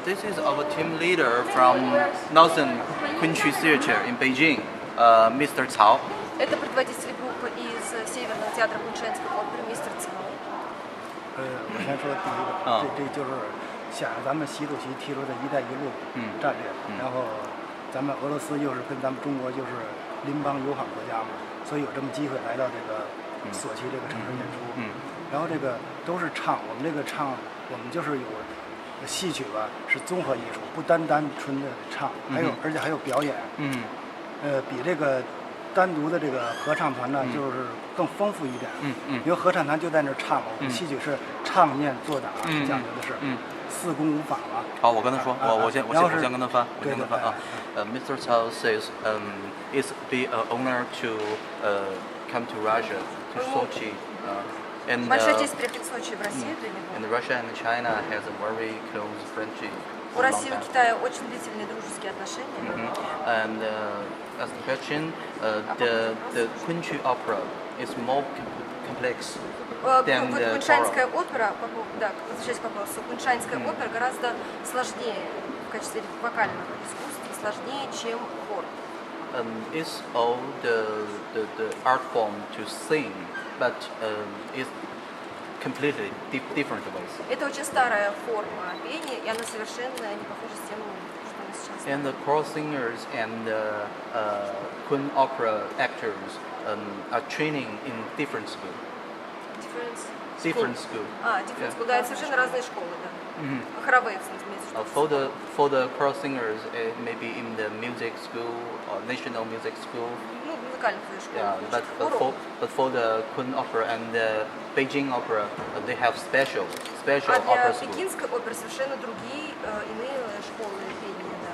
This is our team leader from Northern Kunqu Theater in Beijing, Mr. Cao. Это предводитель группы из Северного театра Куншанской оперы мистер Цао. 我先说第一个，这就是响应咱们习主席提出的一带一路战略，然后咱们俄罗斯又是跟咱们中国就是邻邦友好国家嘛，所以有这么机会来到这个索契这个城市演出。然后这个都是唱，我们这个唱，我们就是有戏曲吧，是综合艺术，不单纯的唱，而且还有表演。比这个单独的这个合唱团呢，就是更丰富一点。因为合唱团就在那儿唱嘛，我们戏曲是唱念做打，讲究的是四功五法嘛。好，我跟他说，我先跟他翻，Mr. Cao says, it's be an honor to come to Russia, to Sochi. And Russia and China has a very close friendship. У России и Китая очень длительные дружеские отношения. And as a question, the Kunqu opera is more complex than the Куншанская опера, да, возвращаясь к вопросу, Куншанская опера гораздо сложнее в качестве вокального искусства, сложнее, чем хор. It's all the art form to sing, but it's completely different ways. Это очень старая форма пения, и она совершенно не похожа с тем, что мы сейчас. And the choral singers and the Kun opera actors are training in different school. Different school. Different school. Да, это совершенно разные школы, да. Хоровые, в смысле. For the choral singers, maybe in the music school or national music school. Ну, музыкальных школ. Yeah, but for the Kun opera and the Beijing opera, they have special opera school. А для пекинской оперы совершенно другие, иные школы пения, да.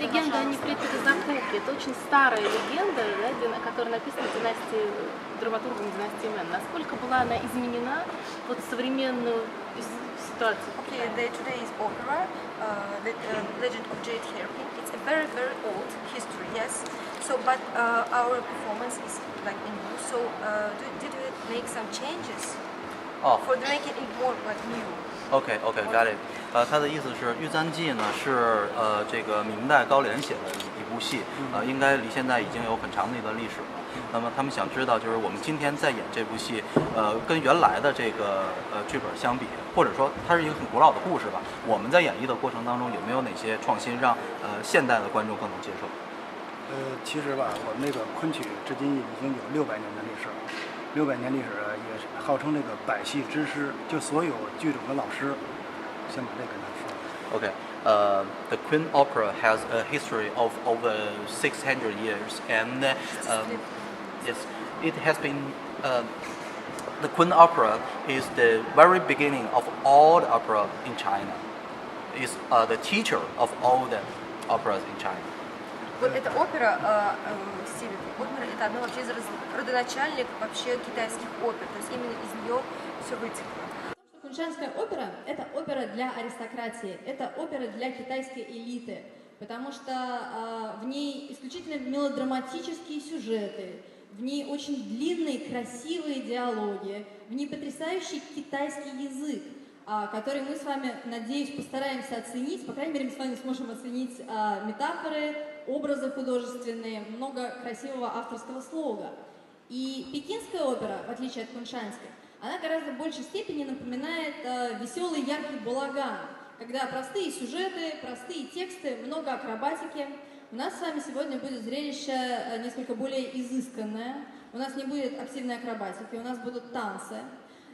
Легенда о Нефритовой Заколке. Это очень старая легенда, да, которая написана драматургом династии Мэн. Насколько была она изменена под современную ситуацию? Okay, today's opera, the Legend of Jade Hairpin, it's a very, very old history, yes. So, but our performance is like in new. So, did we make some changes for making it more like new? OK, got it. 他的意思是《玉簪记》呢是这个明代高廉写的一部戏，应该离现在已经有很长的一段历史了。那么他们想知道，就是我们今天在演这部戏，跟原来的这个剧本相比，或者说它是一个很古老的故事吧，我们在演绎的过程当中有没有哪些创新，让现代的观众更能接受？其实吧，我们这个昆曲至今已经有600年的历史了，600年历史也是号称这个百戏之师，就所有剧种的老师。先把这跟他说。Okay, the Kun opera has a history of over 600 years, and yes, it has been. The Kun opera is the very beginning of all the opera in China. Is the teacher of all the operas in China. Вот эта опера, Северная опера, это одно вообще из родоначальник вообще китайских опер, то есть именно из нее все вытекло. Куншанская опера – это опера для аристократии, это опера для китайской элиты, потому что в ней исключительно мелодраматические сюжеты, в ней очень длинные, красивые диалоги, в ней потрясающий китайский язык, который мы с вами, надеюсь, постараемся оценить, по крайней мере, мы с вами сможем оценить метафоры, образы художественные, много красивого авторского слога. И пекинская опера, в отличие от куншанской, она гораздо в большей степени напоминает веселый яркий балаган, когда простые сюжеты, простые тексты, много акробатики, У нас с вами сегодня будет зрелище несколько более изысканное. У нас не будет активной акробатики, у нас будут танцы.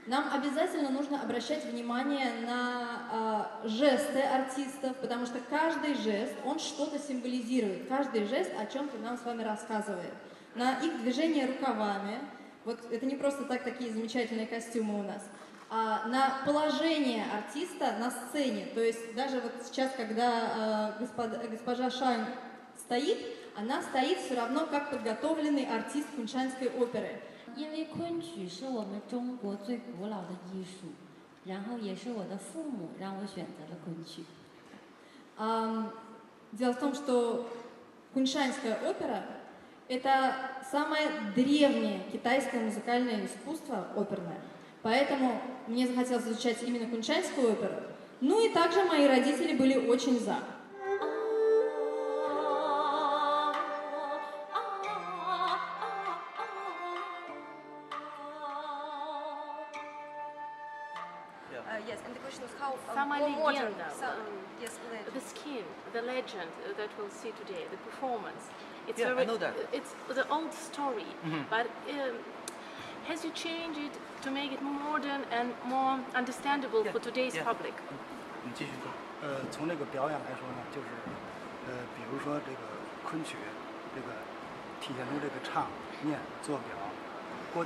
Нам обязательно нужно обращать внимание на жесты артистов, потому что каждый жест, он что-то символизирует. Каждый жест о чем-то нам с вами рассказывает. На их движение рукавами, вот это не просто так такие замечательные костюмы у нас, а на положение артиста на сцене. То есть даже вот сейчас, когда госпожа Шань стоит, она стоит все равно как подготовленный артист Куншанской оперы. 因为昆曲是我们中国最古老的艺术，然后也是我的父母让我选择了昆曲。Дело в том, что Куншанская опера – это самое древнее китайское музыкальное искусство оперное. Поэтому мне захотелось изучать именно Куншанскую оперу. Ну и также мои родители были очень за. Yes, and the question is how Сама more modern. легенда, Yes, legend. the skin, the legend that we'll see today, the performance. It's Yeah, I very, know that. It's the old story, but has you changed it to make it more modern and more understandable for today's public? 你继续说。从这个表演来说呢，就是比如说这个昆曲，这个体现出这个唱、念、做表。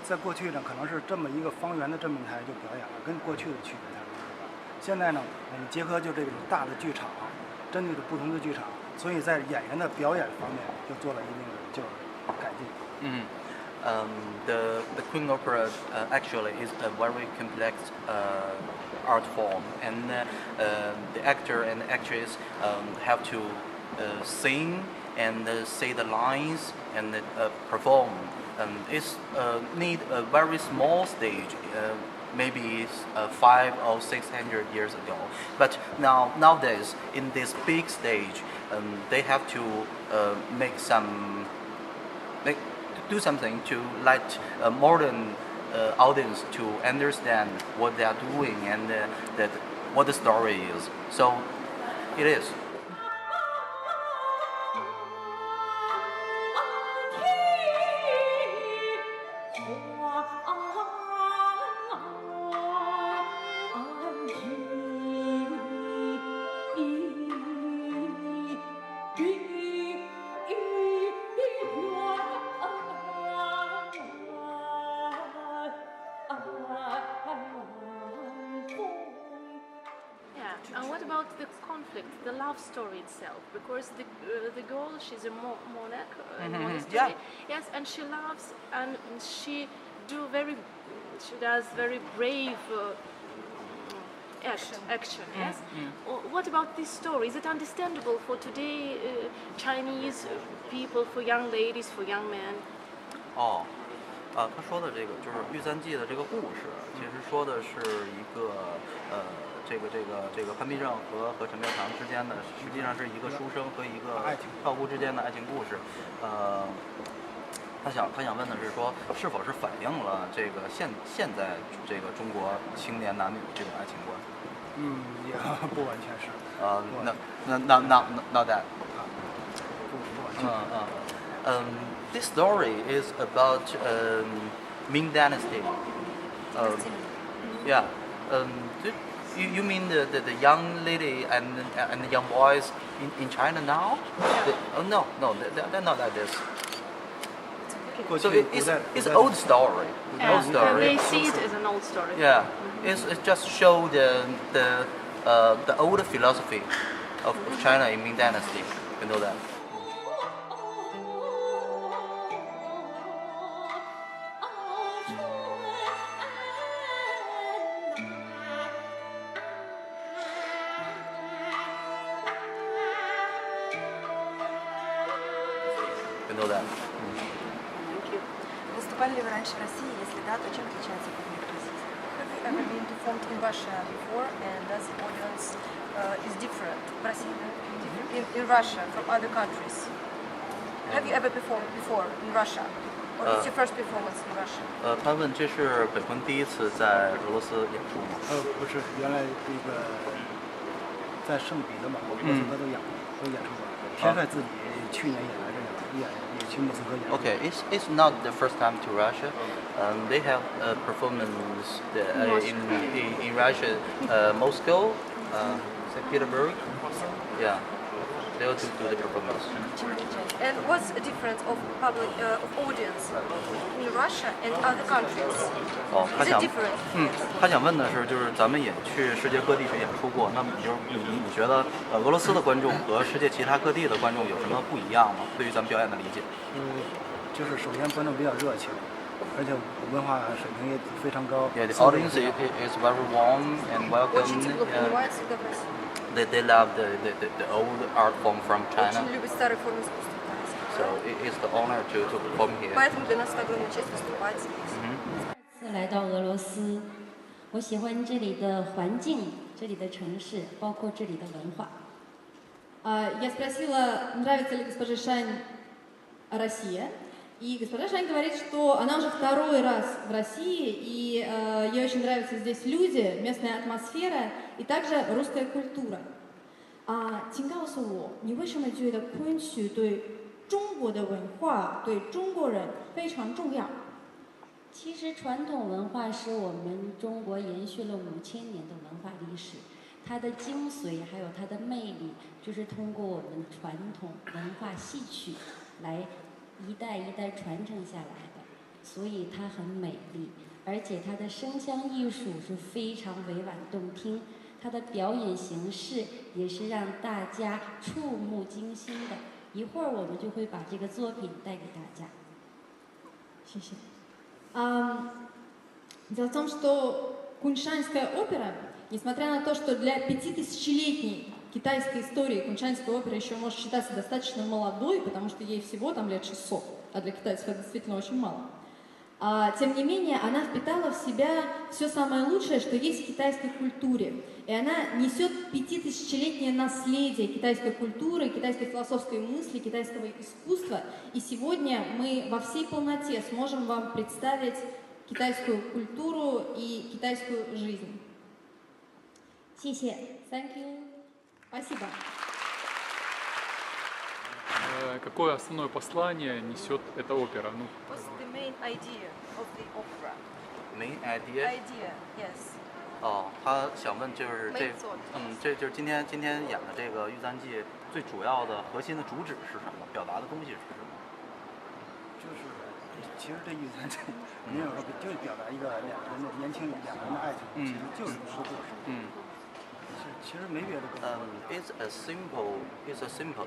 在过去呢，可能是这么一个方圆的这么一台就表演了，跟过去的区别才是吧？现在呢，我们结合就这种大的剧场，针对的不同的剧场，所以在演员的表演方面就做了一定的就是改进。The Queen Opera actually is a very complex art form, and the actor and actress have to sing and say the lines and perform. It's need a very small stage, maybe 500 or 600 years ago. But nowadays, in this big stage, they have to do something to let a modern audience to understand what they are doing and what the story is. So it is. And what about the conflict, the love story itself? Because the girl, she's a monarch, monastery. Yeah. Yes, and she loves, and she does very brave action. Yes. What about this story? Is it understandable for today Chinese people, for young ladies, for young men? 他说的这个就是《玉簪记》的这个故事，其实说的是一个这个潘必正和陈妙长之间的，实际上是一个书生和一个少姑之间的爱情故事。他想问的是说，是否是反映了这个现在这个中国青年男女这种爱情观？也不完全是。Not that. 不完全。This story is about Ming Dynasty. Yeah. You mean the young lady and the young boys in China now? No, they're not like this. So it's an old story. Old story. They see it as an old story. Yeah, it just show the old philosophy of China in Ming Dynasty. You know that. You know that. Выступали ли вы раньше в России? Если да, то чем отличается публика российская? Have you ever been performed in Russia before, and does the audience is different? In Russia from other countries? Have you ever performed before in Russia, or it's your first performance in Russia? 他问这是北坤第一次在俄罗斯演出吗？不是，原来这个在圣彼得堡、莫斯科都演出过，天帅自己去年也来这个也去莫斯科演。Okay, it's not the first time to Russia. They have a performance in Russia, Moscow, St. Petersburg. Yeah, they also do the performance. And what's the difference of public of audience in Russia and other countries? 哦，他 Is it 想， different? 他想问的是，就是咱们也去世界各地去演出过，那么你觉得俄罗斯的观众和世界其他各地的观众有什么不一样吗？对于咱们表演的理解？就是首先观众比较热情，而且文化水平也非常高。Yeah, the audience is very warm and welcome. Очень тепло принимают всегда в России. They love the old art form from China. Очень любят старые формы искусства. So it's the honor to perform here. Поэтому для нас это огромная честь выступать здесь. 次来到俄罗斯，我喜欢这里的环境，这里的城市，包括这里的文化。Я спросила, нравится ли госпоже Шань Россия, и госпожа Шань говорит, что она уже второй раз в России, и ей очень нравятся здесь люди, местная атмосфера и также русская культура. 请告诉我，你为什么觉得昆曲对中国的文化、对中国人非常重要？其实传统文化是我们中国延续了5000年的文化历史，它的精髓还有它的魅力，就是通过我们传统文化戏曲来一代一代传承下来的，所以它很美丽，而且它的声腔艺术是非常委婉动听，它的表演形式也是让大家触目惊心的。一会儿我们就会把这个作品带给大家。谢谢。Дело в том, что Куншанская опера, несмотря на то, что для 5000-летней китайской истории Куншанская опера еще может считаться достаточно молодой, потому что ей всего там лет 600, а для китайцев это действительно очень мало. Тем не менее, она впитала в себя все самое лучшее, что есть в китайской культуре. И она несет 5000-летнее наследие китайской культуры, китайской философской мысли, китайского искусства. И сегодня мы во всей полноте сможем вам представить китайскую культуру и китайскую жизнь. 谢谢 ，Thank you， Спасибо. Какое основное послание несет эта опера? Ну, What's the main idea of the opera? Main idea. Idea, yes. 哦，他想问就是这 Main thought. 这就是今天演的这个《玉簪记》最主要的核心的主旨是什么？表达的东西是什么？就是其实这玉簪记没有说就是表达一个两个人的年轻人的爱情，其实就是一个故事。其实没别的故事。It's a simple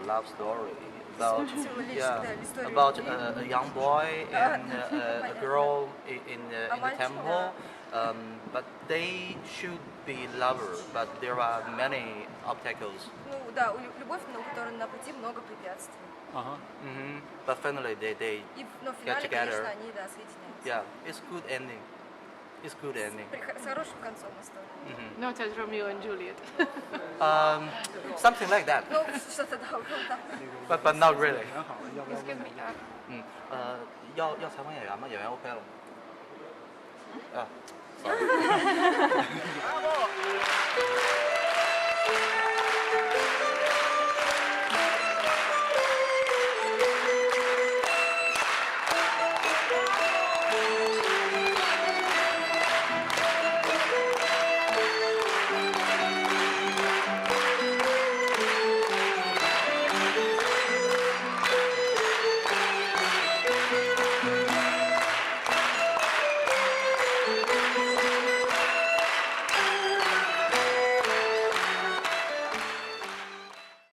love story about Символическая about история. a young boy and a girl in the temple. But they should be lovers, but there are many obstacles. Ну да, любовь, у которой на пути много препятствий. ага. But finally they Но в get финале, together. конечно, они соединяются. Yeah, it's good ending. It's good ending. С хорошим концом истории. Not as Romeo and Juliet. Something like that. Ну, что-то да, But not really. 选好了，要不要 Excuse me. 要采访演员吗？演员 OK 了。啊。